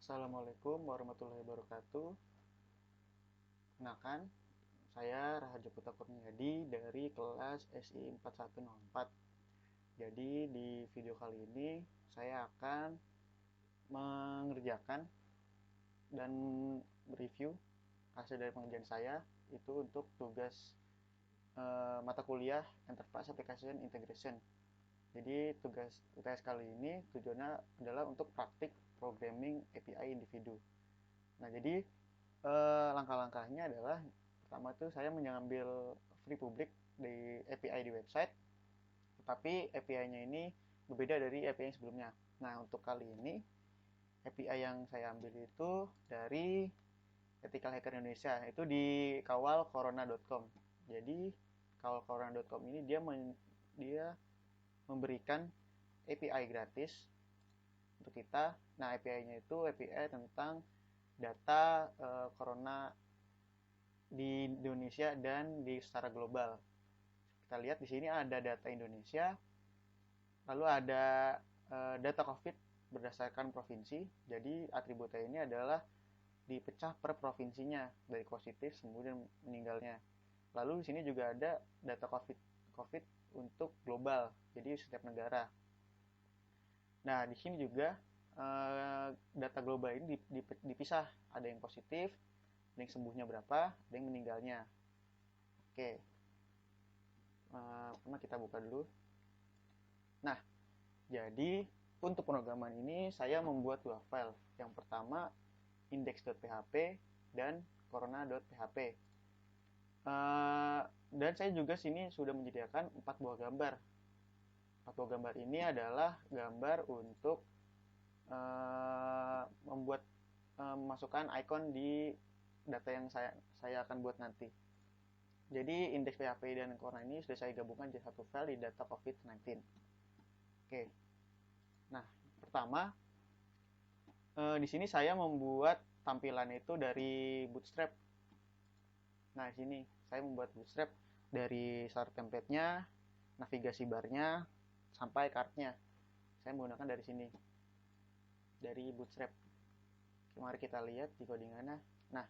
Assalamualaikum warahmatullahi wabarakatuh. Kenalkan, saya Raharjo Putra Kurniadi dari kelas SI 4104. Jadi di video kali ini saya akan mengerjakan dan review hasil dari pengerjaan saya itu untuk tugas mata kuliah Enterprise Application Integration. Jadi tugas UTS kali ini tujuannya adalah untuk praktik programming API individu. Nah, jadi langkah-langkahnya adalah pertama itu saya mengambil free public di API di website, tetapi API-nya ini berbeda dari API yang sebelumnya. Nah, untuk kali ini API yang saya ambil itu dari Ethical Hacker Indonesia, itu di kawalcorona.com. Jadi kawalcorona.com ini dia memberikan API gratis untuk kita. Nah, API-nya itu API tentang data corona di Indonesia dan di secara global. Kita lihat di sini ada data Indonesia, lalu ada data COVID berdasarkan provinsi. Jadi atributnya ini adalah dipecah per provinsinya dari positif, sembuh dan meninggalnya. Lalu di sini juga ada data COVID untuk global, jadi setiap negara. Nah, di sini juga data global ini dipisah, ada yang positif, ada yang sembuhnya berapa, ada yang meninggalnya. Oke, pertama kita buka dulu. Nah, jadi untuk pemrograman ini saya membuat dua file. Yang pertama index.php dan corona.php. Dan saya juga sini sudah menyediakan 4 buah gambar. 4 buah gambar ini adalah gambar untuk membuat memasukkan icon di data yang saya akan buat nanti. Jadi indeks PHP dan corona ini sudah saya gabungkan jadi satu file di data COVID-19. Oke. Nah, pertama di sini saya membuat tampilan itu dari Bootstrap. Nah, di sini saya membuat Bootstrap dari start template-nya, navigasi bar-nya, sampai card-nya. Saya menggunakan dari sini. Dari Bootstrap. Oke, mari kita lihat di codingannya. Nah,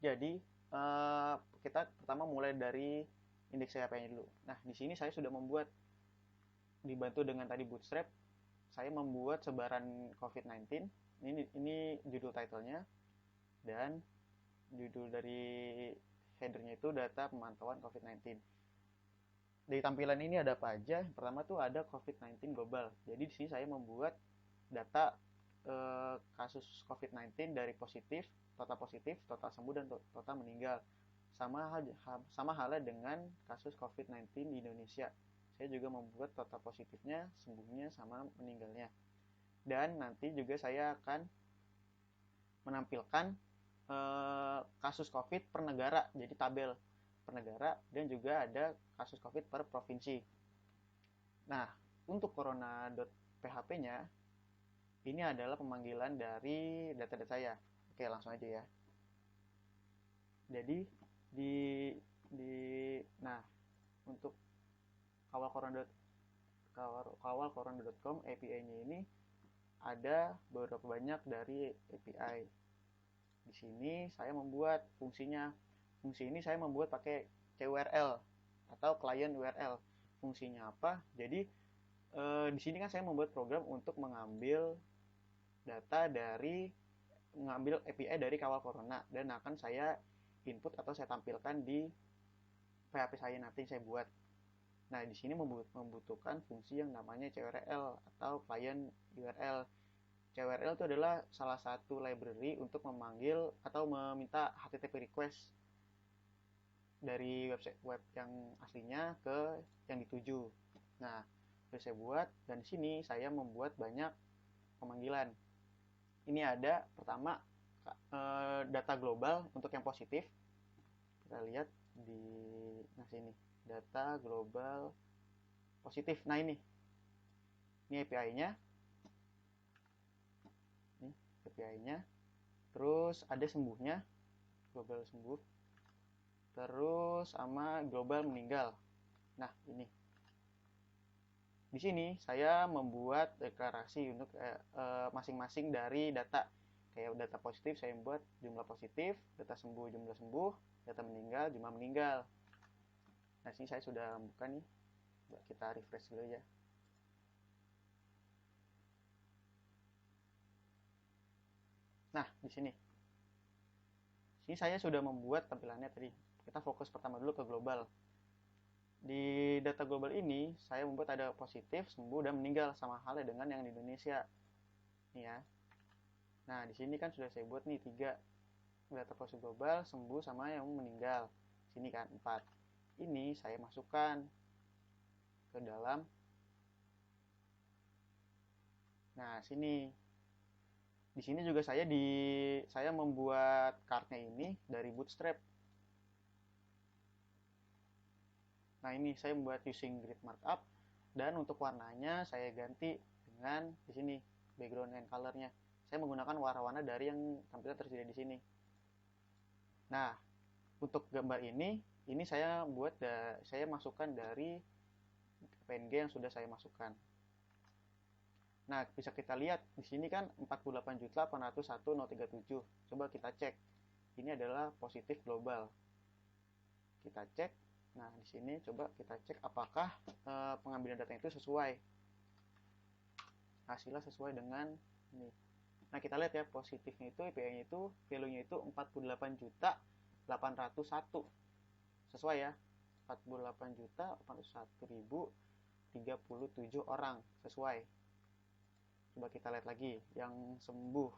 jadi kita pertama mulai dari indeks PHP-nya dulu. Nah, di sini saya sudah membuat, dibantu dengan tadi Bootstrap, saya membuat sebaran COVID-19. Ini judul title-nya, dan judul dari header-nya itu data pemantauan COVID-19. Di tampilan ini ada apa aja? Pertama tuh ada COVID-19 global. Jadi di sini saya membuat data kasus COVID-19 dari positif, total sembuh, dan total meninggal. Sama halnya dengan kasus COVID-19 di Indonesia. Saya juga membuat total positifnya, sembuhnya, sama meninggalnya. Dan nanti juga saya akan menampilkan kasus COVID per negara, jadi tabel per negara, dan juga ada kasus COVID per provinsi. Nah, untuk corona.php-nya, ini adalah pemanggilan dari data-data saya. Oke, langsung aja ya. Jadi nah, untuk kawalcorona.com API-nya ini ada beberapa banyak dari API. Di sini saya membuat fungsinya. Fungsi ini saya membuat pakai CURL atau client URL. Fungsinya apa? Jadi di sini kan saya membuat program untuk mengambil API dari kawal corona, dan akan saya input atau saya tampilkan di PHP saya nanti saya buat. Nah, di sini membutuhkan fungsi yang namanya CURL atau client URL. CURL itu adalah salah satu library untuk memanggil atau meminta HTTP request dari website web yang aslinya ke yang dituju. Nah, sudah saya buat, dan di sini saya membuat banyak pemanggilan. Ini ada pertama data global untuk yang positif. Kita lihat di sini data global positif. Nah, ini API-nya. Ini API-nya. Terus ada sembuhnya, global sembuh. Terus sama global meninggal. Nah, ini. Di sini saya membuat deklarasi untuk masing-masing dari data. Kayak data positif saya buat jumlah positif, data sembuh jumlah sembuh, data meninggal jumlah meninggal. Nah, sini saya sudah buka nih. Kita refresh dulu ya. Nah, di sini. Sini saya sudah membuat tampilannya tadi. Kita fokus pertama dulu ke global. Di data global ini, saya membuat ada positif, sembuh, dan meninggal. Sama halnya dengan yang di Indonesia. Nih ya. Nah, di sini kan sudah saya buat nih 3 data positif global, sembuh, sama yang meninggal. Sini kan 4. Ini saya masukkan ke dalam. Nah, sini. Di sini juga saya membuat kartnya ini dari Bootstrap. Nah, ini saya membuat using grid markup, dan untuk warnanya saya ganti dengan di sini background and color-nya. Saya menggunakan warna-warna dari yang tampilnya tersedia di sini. Nah, untuk gambar ini saya masukkan dari PNG yang sudah saya masukkan. Nah, bisa kita lihat di sini kan 48.801.037. Coba kita cek. Ini adalah positif global. Kita cek. Nah, di sini coba kita cek apakah pengambilan data itu sesuai. Hasilnya sesuai dengan ini. Nah, kita lihat ya, positifnya itu IPI-nya itu value-nya itu 48.801. Sesuai ya. 48.801.037 orang sesuai. Coba kita lihat lagi yang sembuh.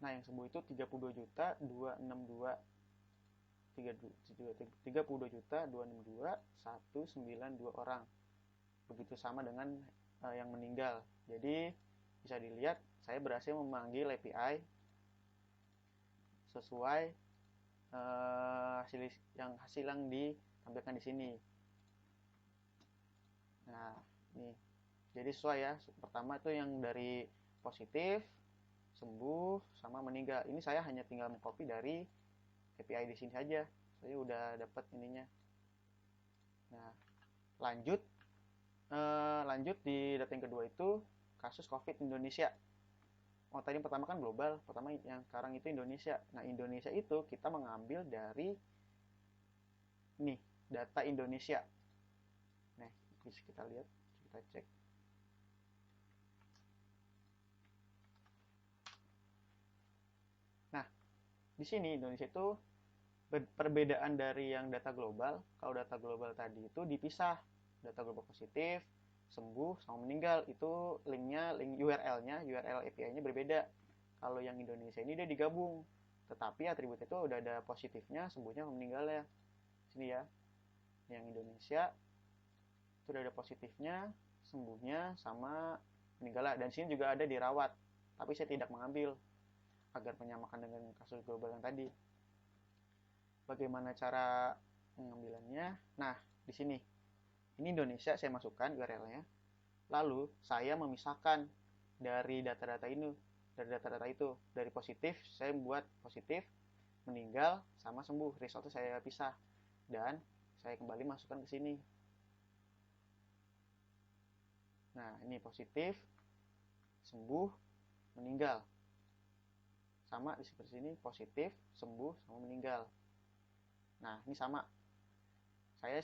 Nah, yang sembuh itu 32.262.192 orang. Begitu sama dengan yang meninggal. Jadi bisa dilihat saya berhasil memanggil API sesuai hasil yang ditampilkan di sini. Nah, ini jadi sesuai ya. Pertama itu yang dari positif, sembuh, sama meninggal. Ini saya hanya tinggal mengcopy dari API di sini saja. Saya udah dapat ininya. Nah, lanjut di data yang kedua itu kasus COVID Indonesia. Oh, tadi yang pertama kan global, pertama yang sekarang itu Indonesia. Nah, Indonesia itu kita mengambil dari nih data Indonesia. Nah, bisa kita lihat, kita cek. Nah, di sini Indonesia itu perbedaan dari yang data global. Kalau data global tadi itu dipisah, data global positif, sembuh, sama meninggal. Itu link URL-nya, URL API-nya berbeda. Kalau yang Indonesia ini dia digabung, tetapi atribut itu udah ada positifnya, sembuhnya, meninggalnya. Sini ya, yang Indonesia itu udah ada positifnya, sembuhnya, sama meninggalnya. Dan sini juga ada dirawat, tapi saya tidak mengambil agar menyamakan dengan kasus global yang tadi. Bagaimana cara pengambilannya? Nah, di sini. Ini Indonesia saya masukkan URL-nya. Lalu saya memisahkan dari data-data ini, dari data-data itu. Dari positif saya membuat positif, meninggal, sama sembuh. Resultnya saya pisah. Dan saya kembali masukkan ke sini. Nah, ini positif, sembuh, meninggal. Sama di seperti sini, positif, sembuh, sama meninggal. Nah, ini sama. Saya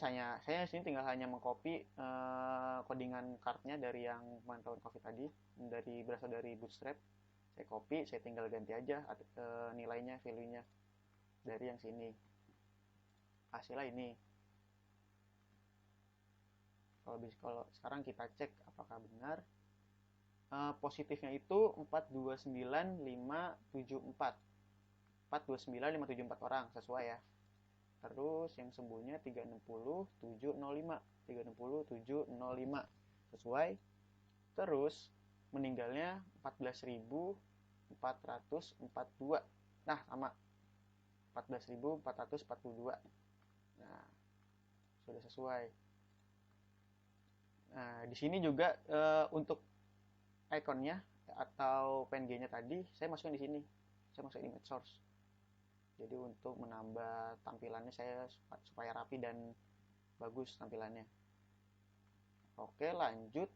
sini tinggal hanya mengcopy codingan cardnya dari yang pemantauan COVID tadi, berasal dari Bootstrap. Saya copy, saya tinggal ganti aja nilainya, value-nya dari yang sini. Hasilnya ini. Kalau sekarang kita cek apakah benar. Positifnya itu 429.574. 429.574 orang sesuai ya. Terus yang sembuhnya 360.705. 360.705 sesuai. Terus meninggalnya 14.442. Nah, sama 14.442. Nah, sudah sesuai. Nah, di sini juga untuk ikonnya atau PNG-nya tadi saya masukkan di sini. Saya masukkan image source. Jadi untuk menambah tampilannya saya supaya rapi dan bagus tampilannya. Oke, lanjut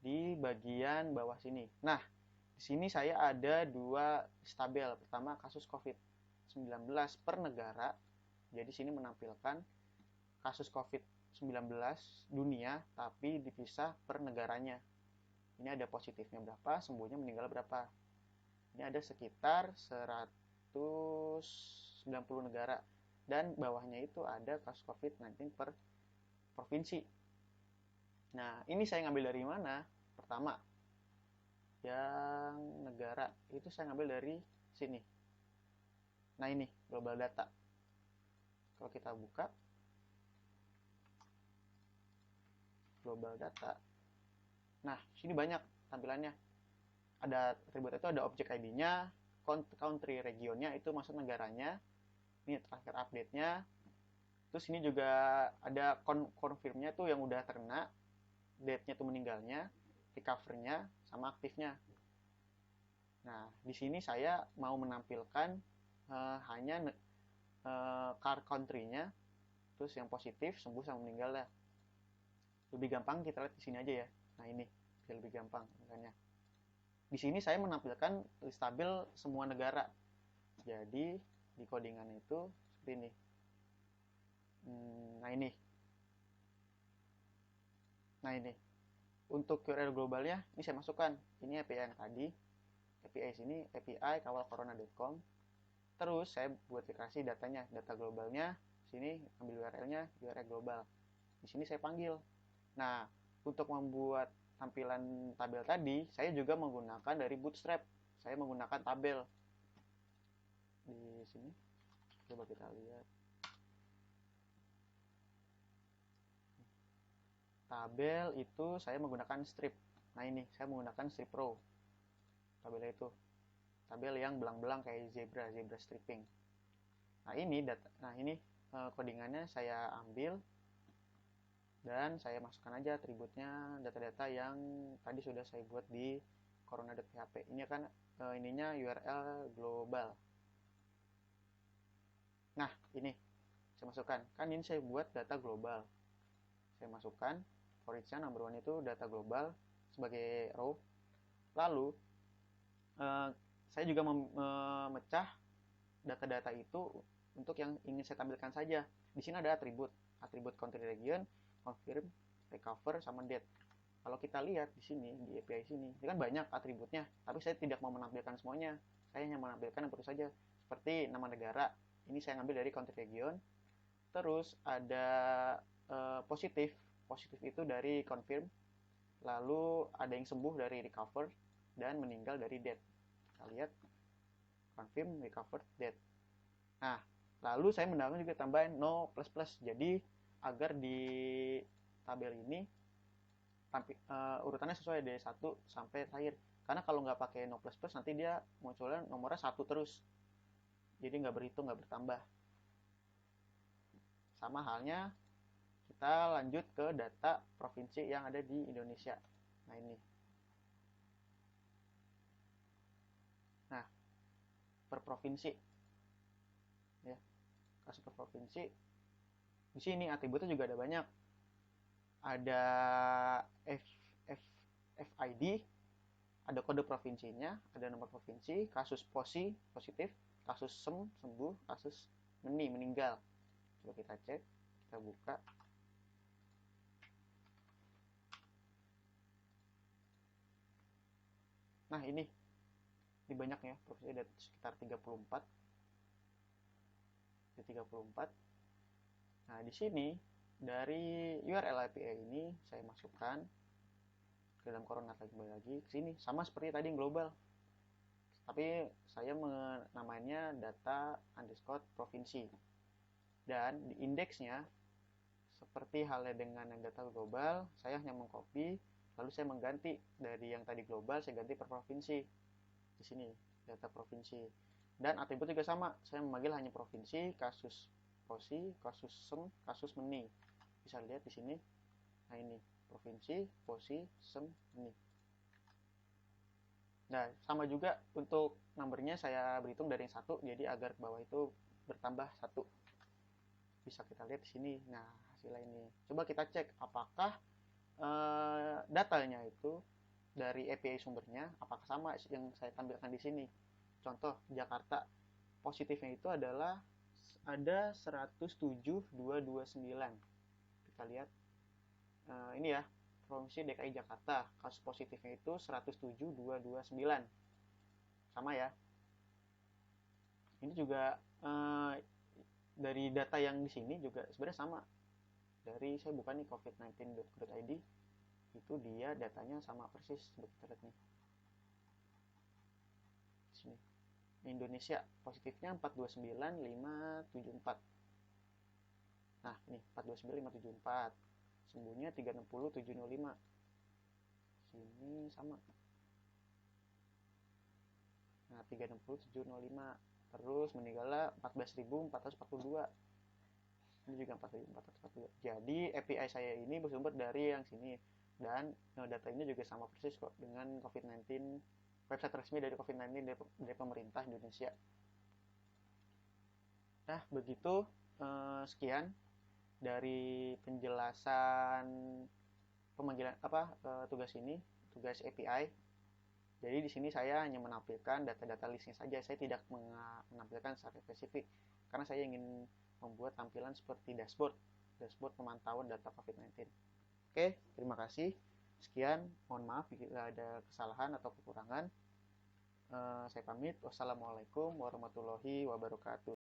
di bagian bawah sini. Nah, di sini saya ada dua tabel. Pertama, kasus COVID-19 per negara. Jadi sini menampilkan kasus COVID-19 dunia, tapi dipisah per negaranya. Ini ada positifnya berapa, sembuhnya meninggal berapa. Ini ada sekitar 190 negara. Dan bawahnya itu ada kasus COVID-19 per provinsi. Nah, ini saya ngambil dari mana? Pertama, yang negara itu saya ngambil dari sini. Nah, ini global data. Kalau kita buka global data. Nah, sini banyak tampilannya. Ada atribut itu ada objek ID-nya, country regionnya itu maksud negaranya. Ini terakhir update-nya. Terus ini juga ada confirm-nya tuh yang udah terkena, date-nya tuh meninggalnya, recover-nya, sama aktifnya. Nah, di sini saya mau menampilkan hanya country-nya, terus yang positif, sembuh sama meninggal lah. Lebih gampang kita lihat di sini aja ya. Nah, ini biar lebih gampang makanya. Di sini saya menampilkan list tabel semua negara. Jadi di codingan itu seperti ini. Nah ini. Nah ini. Untuk URL globalnya ini saya masukkan. Ini API yang tadi. API sini API kawalcorona.com. Terus saya buat verifikasi datanya, data globalnya. Sini ambil URL-nya, URL global. Di sini saya panggil. Nah, untuk membuat tampilan tabel tadi, saya juga menggunakan dari Bootstrap. Saya menggunakan tabel. Di sini, coba kita lihat. Tabel itu saya menggunakan strip. Nah ini, saya menggunakan strip row. Tabelnya itu. Tabel yang belang-belang kayak zebra stripping. Nah ini codingannya saya ambil. Dan saya masukkan aja atributnya, data-data yang tadi sudah saya buat di corona.php. Ini kan ininya URL global. Nah, ini saya masukkan. Kan ini saya buat data global. Saya masukkan for each-nya number one itu data global sebagai row. Lalu saya juga memecah data-data itu untuk yang ingin saya tampilkan saja. Di sini ada atribut country region, confirm, recover, sama date. Kalau kita lihat di sini, di API sini, ini kan banyak atributnya, tapi saya tidak mau menampilkan semuanya. Saya hanya menampilkan yang perlu saja, seperti nama negara. Ini saya ngambil dari country region. Terus ada positif itu dari confirm. Lalu ada yang sembuh dari recover, dan meninggal dari date. Kita lihat, confirm, recover, date. Nah, lalu saya menambahkan juga tambahan no plus plus. Jadi agar di tabel ini urutannya sesuai dari 1 sampai terakhir. Karena kalau nggak pakai no plus plus nanti dia munculnya nomornya 1 terus. Jadi nggak berhitung, nggak bertambah. Sama halnya kita lanjut ke data provinsi yang ada di Indonesia. Nah ini. Nah, per provinsi. Ya, kasus per provinsi. Di sini atributnya juga ada banyak. Ada FID, ada kode provinsinya, ada nomor provinsi, kasus positif, kasus sembuh, kasus meninggal. Coba kita cek, kita buka. Nah ini banyak ya, provinsi ada sekitar 34. Ada 34. Nah di sini dari URL API ini saya masukkan ke dalam corona lagi ke sini, sama seperti tadi yang global. Tapi saya menamainya data underscore provinsi. Dan di indeksnya seperti halnya dengan yang data global, saya hanya mengcopy, lalu saya mengganti dari yang tadi global, saya ganti per provinsi. Di sini data provinsi. Dan atribut juga sama, saya memanggil hanya provinsi, kasus posi, kasus sem, kasus meni. Bisa lihat di sini. Nah ini provinsi, posi, sem, meni. Nah sama juga untuk numbernya saya berhitung dari yang 1, jadi agar bawah itu bertambah 1. Bisa kita lihat di sini. Nah hasilnya ini. Coba kita cek apakah datanya itu dari API sumbernya apakah sama yang saya tampilkan di sini. Contoh Jakarta, positifnya itu adalah ada 107.229. Kita lihat ini ya, provinsi DKI Jakarta, kasus positifnya itu 107.229. Sama ya. Ini juga dari data yang di sini juga sebenarnya sama. Dari saya buka nih covid19.go.id, itu dia datanya sama persis seperti kita lihat nih. Sini. Indonesia positifnya 429.574. Nah, ini 429.574. Sembuhnya 360.705. Sini sama. Nah, 360.705. Terus meninggalnya 14.442. Ini juga 4.442. Jadi API saya ini bersumber dari yang sini. Dan data ini juga sama persis kok dengan COVID-19, website resmi dari COVID-19 dari pemerintah Indonesia. Nah, begitu sekian dari penjelasan pemanggilan tugas ini, tugas API. Jadi di sini saya hanya menampilkan data-data listnya saja, saya tidak menampilkan secara spesifik karena saya ingin membuat tampilan seperti dashboard pemantauan data COVID-19. Oke, terima kasih. Sekian, mohon maaf jika ada kesalahan atau kekurangan. Saya pamit. Wassalamualaikum warahmatullahi wabarakatuh.